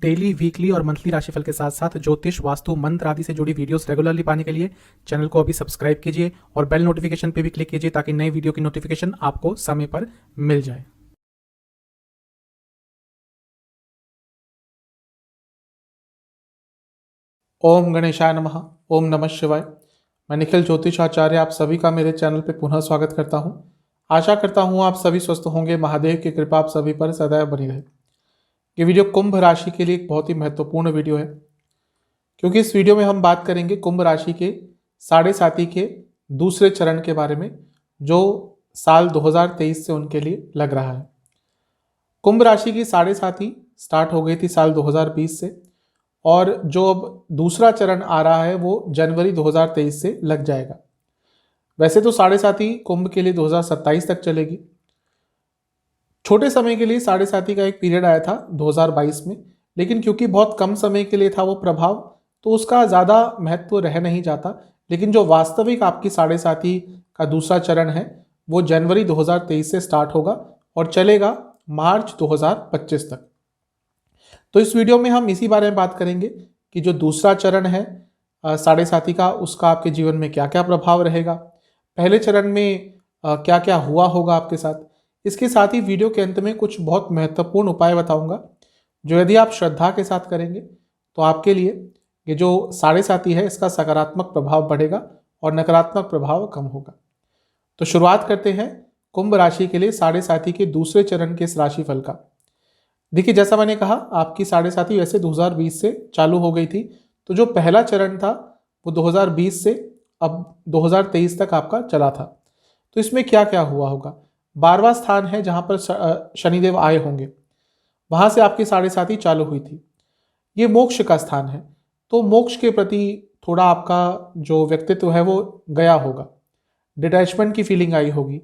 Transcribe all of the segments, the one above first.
Daily, weekly और monthly राशिफल के साथ साथ ज्योतिष, वास्तु, मंत्र आदि से जुड़ी वीडियोस रेगुलरली पाने के लिए चैनल को अभी सब्सक्राइब कीजिए और बेल नोटिफिकेशन पे भी क्लिक कीजिए ताकि नई वीडियो की नोटिफिकेशन आपको समय पर मिल जाए। ओम गणेशाय नमः। ओम नमः शिवाय। मैं निखिल ज्योतिष आचार्य आप सभी का मेरे चैनल पे पुनः स्वागत करता हूँ। आशा करता हूँ आप सभी स्वस्थ होंगे। महादेव की कृपा आप सभी पर सदैव बनी रहे। ये वीडियो कुंभ राशि के लिए एक बहुत ही महत्वपूर्ण वीडियो है, क्योंकि इस वीडियो में हम बात करेंगे कुंभ राशि के साढ़े साथी के दूसरे चरण के बारे में, जो साल 2023 से उनके लिए लग रहा है। कुंभ राशि की साढ़े साथी स्टार्ट हो गई थी साल 2020 से, और जो अब दूसरा चरण आ रहा है वो जनवरी 2023 से लग जाएगा। वैसे तो साढ़े साथी कुंभ के लिए 2027 तक चलेगी। छोटे समय के लिए साढ़े साथी का एक पीरियड आया था 2022 में, लेकिन क्योंकि बहुत कम समय के लिए था वो प्रभाव, तो उसका ज़्यादा महत्व रह नहीं जाता। लेकिन जो वास्तविक आपकी साढ़े साथी का दूसरा चरण है वो जनवरी 2023 से स्टार्ट होगा और चलेगा मार्च 2025 तक। तो इस वीडियो में हम इसी बारे में बात करेंगे कि जो दूसरा चरण है साढ़े साथी का, उसका आपके जीवन में क्या क्या प्रभाव रहेगा, पहले चरण में क्या क्या हुआ होगा आपके साथ। इसके साथ ही वीडियो के अंत में कुछ बहुत महत्वपूर्ण उपाय बताऊंगा, जो यदि आप श्रद्धा के साथ करेंगे तो आपके लिए ये जो साढ़े साथी है इसका सकारात्मक प्रभाव बढ़ेगा और नकारात्मक प्रभाव कम होगा। तो शुरुआत करते हैं कुंभ राशि के लिए साढ़े साथी के दूसरे चरण के इस राशिफल का। देखिए, जैसा मैंने कहा, आपकी साढ़े साथी वैसे 2020 से चालू हो गई थी, तो जो पहला चरण था वो 2020 से अब 2023 तक आपका चला था। तो इसमें क्या क्या हुआ होगा। 12वां स्थान है जहां पर शनिदेव आए होंगे, वहां से आपकी साढ़े साथी चालू हुई थी। ये मोक्ष का स्थान है, तो मोक्ष के प्रति थोड़ा आपका जो व्यक्तित्व है वो गया होगा, डिटैचमेंट की फीलिंग आई होगी।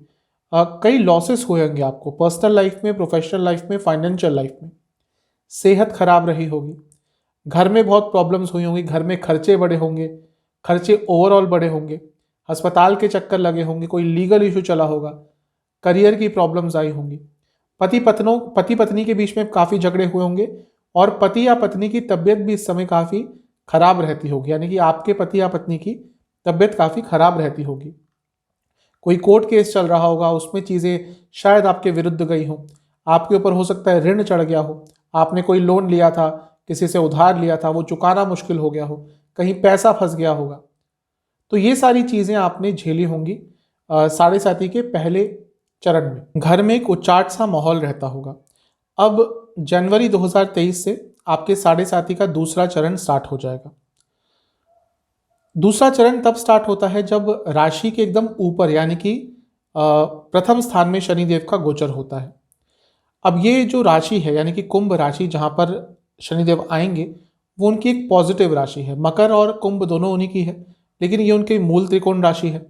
कई लॉसेस हुए होंगे आपको पर्सनल लाइफ में, प्रोफेशनल लाइफ में, फाइनेंशियल लाइफ में। सेहत खराब रही होगी, घर में बहुत प्रॉब्लम्स हुई होंगी, घर में खर्चे बड़े होंगे, खर्चे ओवरऑल बड़े होंगे, अस्पताल के चक्कर लगे होंगे, कोई लीगल इशू चला होगा, करियर की प्रॉब्लम्स आई होंगी, पति पत्नी के बीच में काफ़ी झगड़े हुए होंगे, और पति या पत्नी की तबीयत भी इस समय काफ़ी खराब रहती होगी, यानी कि आपके पति या पत्नी की तबीयत काफ़ी खराब रहती होगी। कोई कोर्ट केस चल रहा होगा, उसमें चीज़ें शायद आपके विरुद्ध गई हों, आपके ऊपर हो सकता है ऋण चढ़ गया हो, आपने कोई लोन लिया था, किसी से उधार लिया था, वो चुकाना मुश्किल हो गया हो, कहीं पैसा फंस गया होगा। तो ये सारी चीज़ें आपने झेली होंगी साढ़े साथी के पहले चरण में। घर में एक उच्चाट सा माहौल रहता होगा। अब जनवरी 2023 से आपके साढ़े साथी का दूसरा चरण स्टार्ट हो जाएगा। दूसरा चरण तब स्टार्ट होता है जब राशि के एकदम ऊपर, यानी कि प्रथम स्थान में शनिदेव का गोचर होता है। अब ये जो राशि है, यानी कि कुंभ राशि जहाँ पर शनिदेव आएंगे, वो उनकी एक पॉजिटिव राशि है। मकर और कुंभ दोनों उन्हीं की है, लेकिन ये उनकी मूल त्रिकोण राशि है।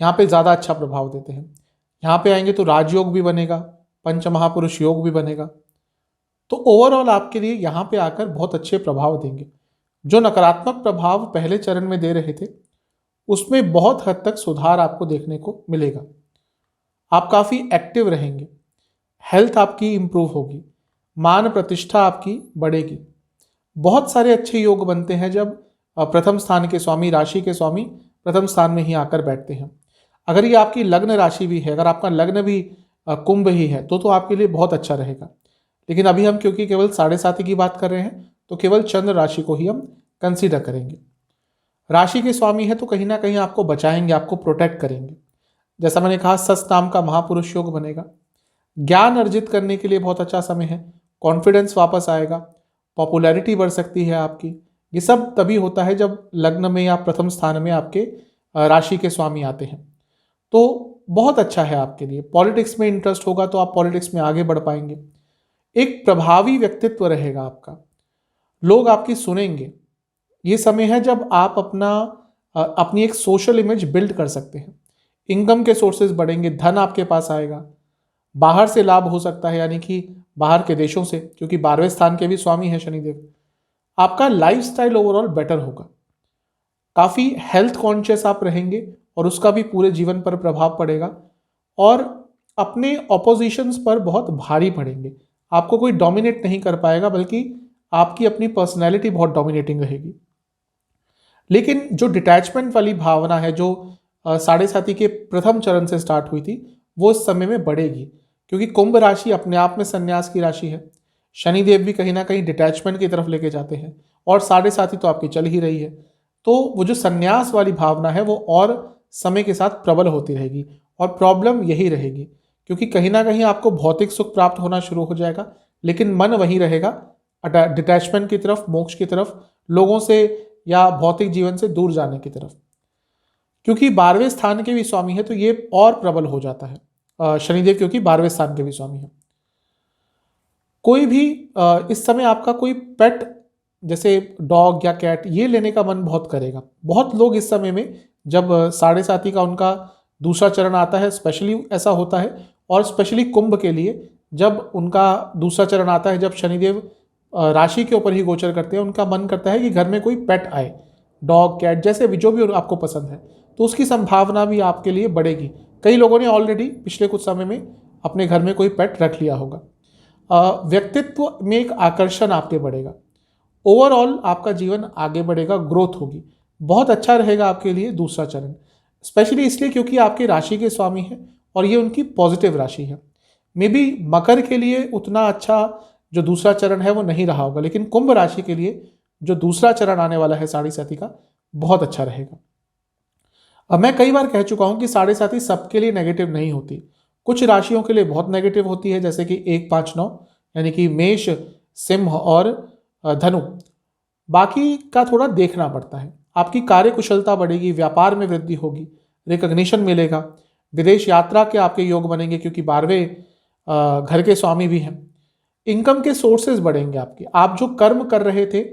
यहाँ पे ज़्यादा अच्छा प्रभाव देते हैं। यहाँ पे आएंगे तो राजयोग भी बनेगा, पंच महापुरुष योग भी बनेगा। तो ओवरऑल आपके लिए यहाँ पे आकर बहुत अच्छे प्रभाव देंगे। जो नकारात्मक प्रभाव पहले चरण में दे रहे थे, उसमें बहुत हद तक सुधार आपको देखने को मिलेगा। आप काफ़ी एक्टिव रहेंगे, हेल्थ आपकी इंप्रूव होगी, मान प्रतिष्ठा आपकी बढ़ेगी। बहुत सारे अच्छे योग बनते हैं जब प्रथम स्थान के स्वामी, राशि के स्वामी प्रथम स्थान में ही आकर बैठते हैं। अगर ये आपकी लग्न राशि भी है, अगर आपका लग्न भी कुंभ ही है, तो आपके लिए बहुत अच्छा रहेगा। लेकिन अभी हम क्योंकि केवल साढ़े साथी की बात कर रहे हैं, तो केवल चंद्र राशि को ही हम कंसीडर करेंगे। राशि के स्वामी है तो कहीं ना कहीं आपको बचाएंगे, आपको प्रोटेक्ट करेंगे। जैसा मैंने कहा, सस्त नाम का महापुरुष योग बनेगा। ज्ञान अर्जित करने के लिए बहुत अच्छा समय है। कॉन्फिडेंस वापस आएगा, पॉपुलैरिटी बढ़ सकती है आपकी। ये सब तभी होता है जब लग्न में या प्रथम स्थान में आपके राशि के स्वामी आते हैं। तो बहुत अच्छा है आपके लिए। पॉलिटिक्स में इंटरेस्ट होगा तो आप पॉलिटिक्स में आगे बढ़ पाएंगे। एक प्रभावी व्यक्तित्व रहेगा आपका, लोग आपकी सुनेंगे। ये समय है जब आप अपनी एक सोशल इमेज बिल्ड कर सकते हैं। इनकम के सोर्सेज बढ़ेंगे, धन आपके पास आएगा। बाहर से लाभ हो सकता है, यानी कि बाहर के देशों से, क्योंकि 12वें स्थान के भी स्वामी है शनिदेव। आपका लाइफस्टाइल ओवरऑल बेटर होगा। काफ़ी हेल्थ कॉन्शियस आप रहेंगे और उसका भी पूरे जीवन पर प्रभाव पड़ेगा। और अपने ऑपोजिशंस पर बहुत भारी पड़ेंगे। आपको कोई डोमिनेट नहीं कर पाएगा, बल्कि आपकी अपनी पर्सनैलिटी बहुत डोमिनेटिंग रहेगी। लेकिन जो डिटैचमेंट वाली भावना है जो साढ़े साथी के प्रथम चरण से स्टार्ट हुई थी, वो इस समय में बढ़ेगी, क्योंकि कुंभ राशि अपने आप में संन्यास की राशि है। शनिदेव भी कहीं ना कहीं डिटैचमेंट की तरफ लेके जाते हैं, और साढ़े साथी तो आपकी चल ही रही है। तो वो जो संन्यास वाली भावना है वो और समय के साथ प्रबल होती रहेगी, और प्रॉब्लम यही रहेगी, क्योंकि कहीं ना कहीं आपको भौतिक सुख प्राप्त होना शुरू हो जाएगा, लेकिन मन वहीं रहेगा डिटैचमेंट की तरफ, मोक्ष की तरफ, लोगों से या भौतिक जीवन से दूर जाने की तरफ। क्योंकि 12वें स्थान के भी स्वामी है तो ये और प्रबल हो जाता है शनिदेव, क्योंकि 12वें स्थान के भी स्वामी है। कोई भी इस समय आपका कोई पेट जैसे डॉग या कैट ये लेने का मन बहुत करेगा। बहुत लोग इस समय में जब साढ़े साथी का उनका दूसरा चरण आता है, स्पेशली ऐसा होता है, और स्पेशली कुंभ के लिए जब उनका दूसरा चरण आता है, जब शनिदेव राशि के ऊपर ही गोचर करते हैं, उनका मन करता है कि घर में कोई पेट आए, डॉग कैट जैसे भी जो भी आपको पसंद है, तो उसकी संभावना भी आपके लिए बढ़ेगी। कई लोगों ने ऑलरेडी पिछले कुछ समय में अपने घर में कोई पेट रख लिया होगा। व्यक्तित्व में एक आकर्षण आपके बढ़ेगा। ओवरऑल आपका जीवन आगे बढ़ेगा, ग्रोथ होगी, बहुत अच्छा रहेगा आपके लिए दूसरा चरण, स्पेशली इसलिए क्योंकि आपकी राशि के स्वामी हैं और ये उनकी पॉजिटिव राशि है। मे बी मकर के लिए उतना अच्छा जो दूसरा चरण है वो नहीं रहा होगा, लेकिन कुंभ राशि के लिए जो दूसरा चरण आने वाला है साढ़े साथी का, बहुत अच्छा रहेगा। अब मैं कई बार कह चुका हूं कि साढ़े साथी सबके लिए नेगेटिव नहीं होती, कुछ राशियों के लिए बहुत नेगेटिव होती है, जैसे कि 1, 5, 9, यानी कि मेष, सिंह और धनु। बाकी का थोड़ा देखना पड़ता है। आपकी कार्य कुशलता बढ़ेगी, व्यापार में वृद्धि होगी, रिकॉग्निशन मिलेगा, विदेश यात्रा के आपके योग बनेंगे, क्योंकि 12वें घर के स्वामी भी हैं। इनकम के सोर्सेज बढ़ेंगे आपके। आप जो कर्म कर रहे थे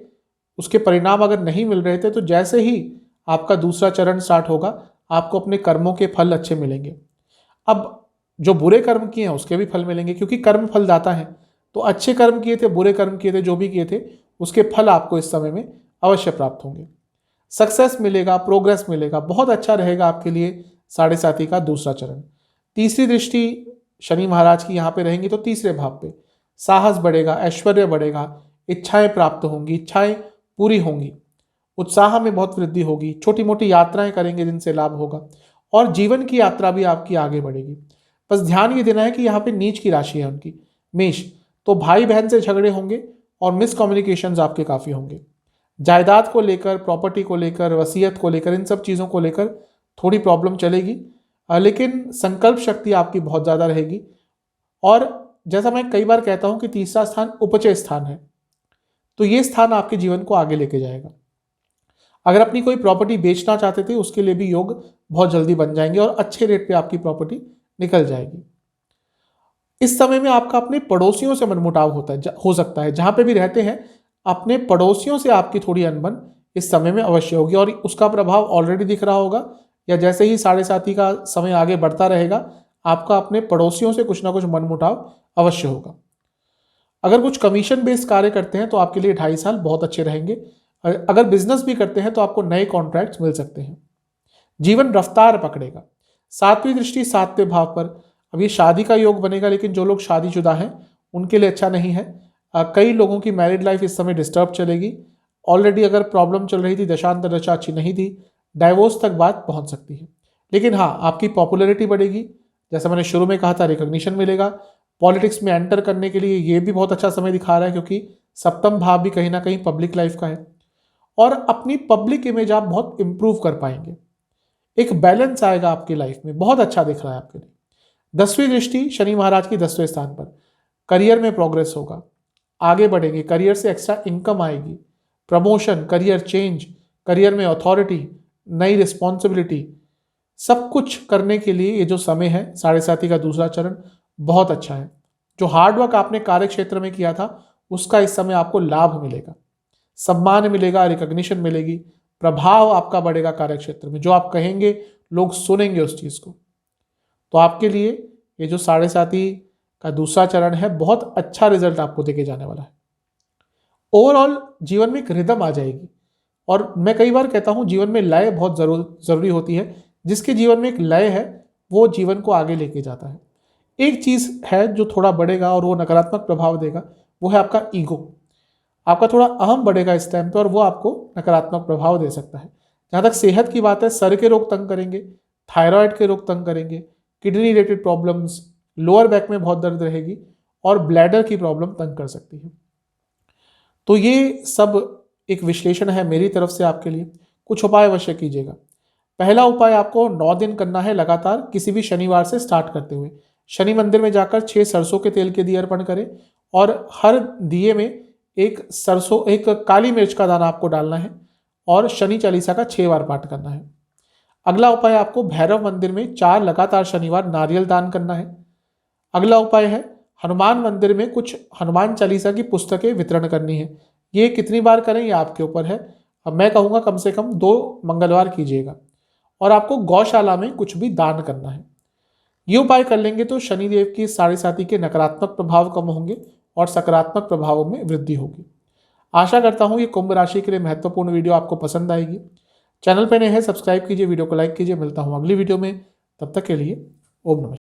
उसके परिणाम अगर नहीं मिल रहे थे, तो जैसे ही आपका दूसरा चरण स्टार्ट होगा, आपको अपने कर्मों के फल अच्छे मिलेंगे। अब जो बुरे कर्म किए हैं उसके भी फल मिलेंगे, क्योंकि कर्म फलदाता है। तो अच्छे कर्म किए थे, बुरे कर्म किए थे, जो भी किए थे, उसके फल आपको इस समय में अवश्य प्राप्त होंगे। सक्सेस मिलेगा, प्रोग्रेस मिलेगा, बहुत अच्छा रहेगा आपके लिए साढ़े साथी का दूसरा चरण। तीसरी दृष्टि शनि महाराज की यहाँ पे रहेंगी, तो तीसरे भाव पे साहस बढ़ेगा, ऐश्वर्य बढ़ेगा, इच्छाएं प्राप्त होंगी, इच्छाएं पूरी होंगी, उत्साह में बहुत वृद्धि होगी, छोटी मोटी यात्राएं करेंगे जिनसे लाभ होगा, और जीवन की यात्रा भी आपकी आगे बढ़ेगी। बस ध्यान ये देना है कि यहाँ पे नीच की राशि है उनकी, मेष, तो भाई बहन से झगड़े होंगे और मिसकम्युनिकेशंस आपके काफ़ी होंगे। जायदाद को लेकर, प्रॉपर्टी को लेकर, वसीयत को लेकर, इन सब चीज़ों को लेकर थोड़ी प्रॉब्लम चलेगी, लेकिन संकल्प शक्ति आपकी बहुत ज़्यादा रहेगी। और जैसा मैं कई बार कहता हूँ कि तीसरा स्थान उपचय स्थान है, तो ये स्थान आपके जीवन को आगे लेके जाएगा। अगर अपनी कोई प्रॉपर्टी बेचना चाहते थे, उसके लिए भी योग बहुत जल्दी बन जाएंगे और अच्छे रेट पे आपकी प्रॉपर्टी निकल जाएगी। इस समय में आपका अपने पड़ोसियों से मनमुटाव हो सकता है। जहां पे भी रहते हैं, अपने पड़ोसियों से आपकी थोड़ी अनबन इस समय में अवश्य होगी, और उसका प्रभाव ऑलरेडी दिख रहा होगा, या जैसे ही साढ़े साथी का समय आगे बढ़ता रहेगा, आपका अपने पड़ोसियों से कुछ ना कुछ मनमुटाव अवश्य होगा। अगर कुछ कमीशन बेस्ड कार्य करते हैं तो आपके लिए 2.5 साल बहुत अच्छे रहेंगे। अगर बिजनेस भी करते हैं तो आपको नए कॉन्ट्रैक्ट्स मिल सकते हैं। जीवन रफ्तार पकड़ेगा। 7वीं दृष्टि 7वें भाव पर, अब ये शादी का योग बनेगा, लेकिन जो लोग शादीशुदा हैं उनके लिए अच्छा नहीं है। कई लोगों की मैरिड लाइफ इस समय डिस्टर्ब चलेगी। ऑलरेडी अगर प्रॉब्लम चल रही थी, दशांतर दशा अच्छी नहीं थी, डाइवोर्स तक बात पहुंच सकती है। लेकिन हाँ, आपकी पॉपुलैरिटी बढ़ेगी, जैसा मैंने शुरू में कहा था, रिकॉग्निशन मिलेगा। पॉलिटिक्स में एंटर करने के लिए ये भी बहुत अच्छा समय दिखा रहा है, क्योंकि सप्तम भाव भी कहीं ना कहीं पब्लिक लाइफ का है, और अपनी पब्लिक इमेज आप बहुत इंप्रूव कर पाएंगे। एक बैलेंस आएगा आपकी लाइफ में, बहुत अच्छा दिख रहा है आपके लिए। 10वीं दृष्टि शनि महाराज की 10वें स्थान पर, करियर में प्रोग्रेस होगा, आगे बढ़ेंगे, करियर से एक्स्ट्रा इनकम आएगी, प्रमोशन, करियर चेंज, करियर में अथॉरिटी, नई रिस्पॉन्सिबिलिटी, सब कुछ करने के लिए ये जो समय है साढ़े साथी का दूसरा चरण बहुत अच्छा है। जो हार्डवर्क आपने कार्य क्षेत्र में किया था उसका इस समय आपको लाभ मिलेगा, सम्मान मिलेगा, रिकॉग्निशन मिलेगी, प्रभाव आपका बढ़ेगा कार्य क्षेत्र में। जो आप कहेंगे लोग सुनेंगे उस चीज को। तो आपके लिए ये जो साढ़े साथी का दूसरा चरण है बहुत अच्छा रिजल्ट आपको देके जाने वाला है। ओवरऑल जीवन में एक रिदम आ जाएगी, और मैं कई बार कहता हूं जीवन में लय बहुत जरूरी होती है। जिसके जीवन में एक लय है वो जीवन को आगे लेके जाता है। एक चीज है जो थोड़ा बढ़ेगा और वो नकारात्मक प्रभाव देगा, वो है आपका ईगो। आपका थोड़ा अहम बढ़ेगा इस टाइम पे और वो आपको नकारात्मक प्रभाव दे सकता है। जहाँ तक सेहत की बात है, सर के रोग तंग करेंगे, थायराइड के रोग तंग करेंगे, kidney related problems, lower back में बहुत दर्द रहेगी और ब्लैडर की प्रॉब्लम तंग कर सकती है। तो ये सब एक विश्लेषण है मेरी तरफ से आपके लिए। कुछ उपाय अवश्य कीजिएगा। पहला उपाय आपको 9 दिन करना है लगातार, किसी भी शनिवार से स्टार्ट करते हुए। शनि मंदिर में जाकर 6 सरसों के तेल के दिए अर्पण करें और हर दिए में एक काली मिर्च का दाना आपको डालना है और शनि चालीसा का 6 बार पाठ करना है। अगला उपाय आपको भैरव मंदिर में 4 लगातार शनिवार नारियल दान करना है। अगला उपाय है हनुमान मंदिर में कुछ हनुमान चालीसा की पुस्तकें वितरण करनी है। ये कितनी बार करें ये आपके ऊपर है। अब मैं कहूँगा कम से कम 2 मंगलवार कीजिएगा और आपको गौशाला में कुछ भी दान करना है। ये उपाय कर लेंगे तो शनिदेव की साढ़े साथी के नकारात्मक प्रभाव कम होंगे और सकारात्मक प्रभावों में वृद्धि होगी। आशा करता हूँ ये कुंभ राशि के लिए महत्वपूर्ण वीडियो आपको पसंद आएगी। चैनल पर नए हैं, सब्सक्राइब कीजिए, वीडियो को लाइक कीजिए। मिलता हूँ अगली वीडियो में, तब तक के लिए ओम नमः।